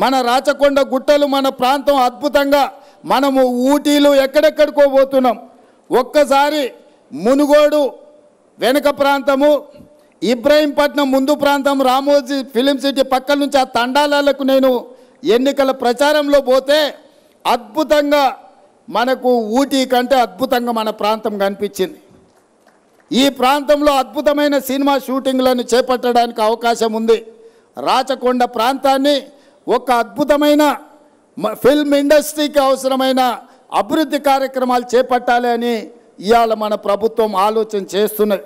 మన రాచకొండ గుట్టలు మన ప్రాంతం అద్భుతంగా మనము ఊటీలు ఎక్కడెక్కడికో పోతున్నాం. ఒక్కసారి మునుగోడు వెనుక ప్రాంతము, ఇబ్రహీంపట్నం ముందు ప్రాంతం, రామోజీ ఫిలిం సిటీ పక్కల నుంచి ఆ తండాలకు నేను ఎన్నికల ప్రచారంలో పోతే అద్భుతంగా మనకు ఊటీ కంటే అద్భుతంగా మన ప్రాంతం కనిపించింది. ఈ ప్రాంతంలో అద్భుతమైన సినిమా షూటింగ్లను చేపట్టడానికి అవకాశం ఉంది. రాచకొండ ప్రాంతాన్ని ఒక అద్భుతమైన ఫిల్మ్ ఇండస్ట్రీకి అవసరమైన అభివృద్ధి కార్యక్రమాలు చేపట్టాలి అని ఇవాళ మన ప్రభుత్వం ఆలోచన చేస్తున్నది.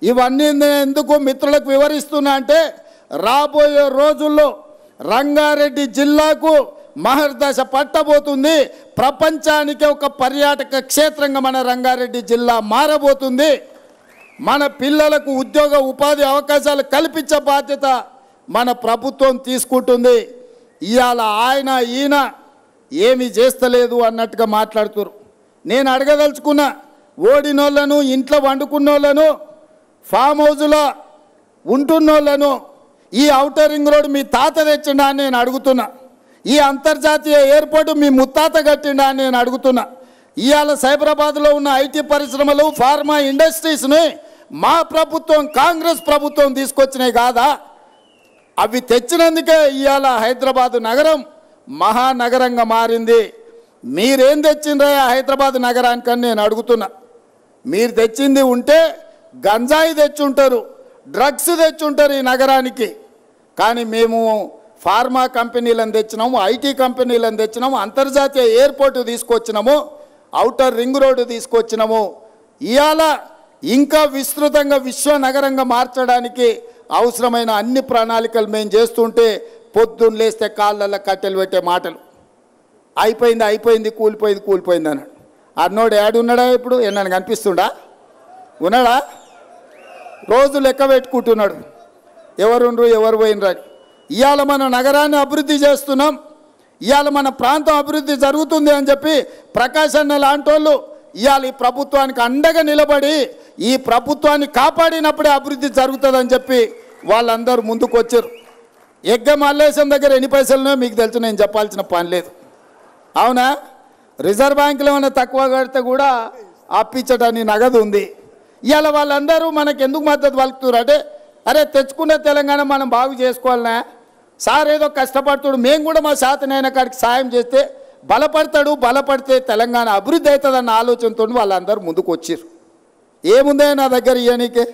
ఇవన్నీ ఎందుకు మిత్రులకు వివరిస్తున్నా అంటే రాబోయే రోజుల్లో రంగారెడ్డి జిల్లాకు మహర్దశ పట్టబోతుంది. ప్రపంచానికి ఒక పర్యాటక క్షేత్రంగా మన రంగారెడ్డి జిల్లా మారబోతుంది. మన పిల్లలకు ఉద్యోగ ఉపాధి అవకాశాలు కల్పించే బాధ్యత మన ప్రభుత్వం తీసుకుంటుంది. ఇవాళ ఆయన ఈయన ఏమీ చేస్తలేదు అన్నట్టుగా మాట్లాడుతున్నారు. నేను అడగదలుచుకున్నా, ఓడినోళ్ళను, ఇంట్లో వండుకున్నోళ్ళను, ఫామ్ హౌస్లో ఉంటున్నోళ్ళను ఈ ఔటర్ రింగ్ రోడ్ మీ తాత తెచ్చిండా అని నేను అడుగుతున్నా. ఈ అంతర్జాతీయ ఎయిర్పోర్టు మీ ముత్తాత కట్టిండా అని నేను అడుగుతున్నా. ఇవాళ సైబరాబాద్లో ఉన్న ఐటీ పరిశ్రమలు, ఫార్మా ఇండస్ట్రీస్ని మా ప్రభుత్వం, కాంగ్రెస్ ప్రభుత్వం తీసుకొచ్చినాయి కాదా? అవి తెచ్చినందుకే ఇవాళ హైదరాబాదు నగరం మహానగరంగా మారింది. మీరేం తెచ్చిండ్రా హైదరాబాద్ నగరానికని నేను అడుగుతున్నా. మీరు తెచ్చింది ఉంటే గంజాయి తెచ్చుంటారు, డ్రగ్స్ తెచ్చుంటారు ఈ నగరానికి. కానీ మేము ఫార్మా కంపెనీలను తెచ్చినాము, ఐటీ కంపెనీలను తెచ్చినాము, అంతర్జాతీయ ఎయిర్పోర్టు తీసుకొచ్చినాము, ఔటర్ రింగ్ రోడ్డు తీసుకొచ్చినాము. ఇవాళ ఇంకా విస్తృతంగా విశ్వనగరంగా మార్చడానికి అవసరమైన అన్ని ప్రణాళికలు మేము చేస్తుంటే పొద్దున్న లేస్తే కాళ్ళల్లో కట్టెలు పెట్టే మాటలు. అయిపోయింది అయిపోయింది, కూలిపోయింది కూలిపోయింది అన్నాడు. అన్నోడు ఏడున్నాడా? ఇప్పుడు నన్ను కనిపిస్తుండా? ఉన్నాడా? రోజు లెక్క పెట్టుకుంటున్నాడు ఎవరుండ్రు ఎవరు పోయినరు. ఇవాళ మన నగరాన్ని అభివృద్ధి చేస్తున్నాం, ఇవాళ మన ప్రాంతం అభివృద్ధి జరుగుతుంది అని చెప్పి ప్రకాష్ అన్న లాంటి వాళ్ళు ఇవాళ ఈ ప్రభుత్వానికి అండగా నిలబడి ఈ ప్రభుత్వాన్ని కాపాడినప్పుడే అభివృద్ధి జరుగుతుందని చెప్పి వాళ్ళందరూ ముందుకు వచ్చారు. ఎగ్గ మల్లేశం దగ్గర ఎన్ని పైసలునో మీకు తెలుసు, నేను చెప్పాల్సిన పని లేదు. అవునా? రిజర్వ్ బ్యాంకులో ఏమైనా తక్కువ కడితే కూడా అప్పించడానికి నగదు ఉంది. ఇవాళ వాళ్ళందరూ మనకు ఎందుకు మద్దతు పలుకుతారు అంటే, అరే తెచ్చుకున్న తెలంగాణ మనం బాగు చేసుకోవాలనా? సార్ ఏదో కష్టపడుతాడు, మేము కూడా మా శాతనైన కాడికి సాయం చేస్తే బలపడతాడు, బలపడితే తెలంగాణ అభివృద్ధి అవుతుందన్న ఆలోచనతో వాళ్ళందరూ ముందుకు వచ్చారు. ఏముందే నా దగ్గర ఇయనీకే?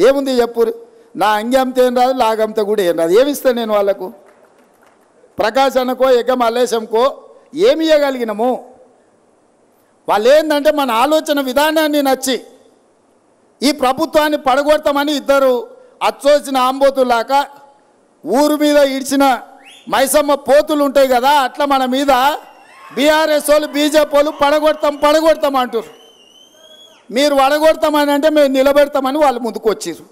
ఏముంది చెప్పురు? నా అంగి అమ్మితే ఏం రాదు, లాగమ్మితే కూడా ఏం రాదు. ఏమిస్తాను నేను వాళ్ళకు? ప్రకాష్ అన్నకో ఎగ్గ మల్లేశంకో ఏమి ఇవ్వగలిగినాము? వాళ్ళు ఏంటంటే మన ఆలోచన విధానాన్ని నచ్చి ఈ ప్రభుత్వాన్ని పడగొడతామని ఇద్దరు అచ్చోసిన ఆంబోతులాక ఊరు మీద ఇడిచిన మైసమ్మ పోతులు ఉంటాయి కదా, అట్లా మన మీద బీఆర్ఎస్ వాళ్ళు, బీజేపీ వాళ్ళు పడగొడతాం అంటారు. మీరు పడగొడతామని అంటే మేము నిలబెడతామని వాళ్ళు ముందుకు వచ్చారు.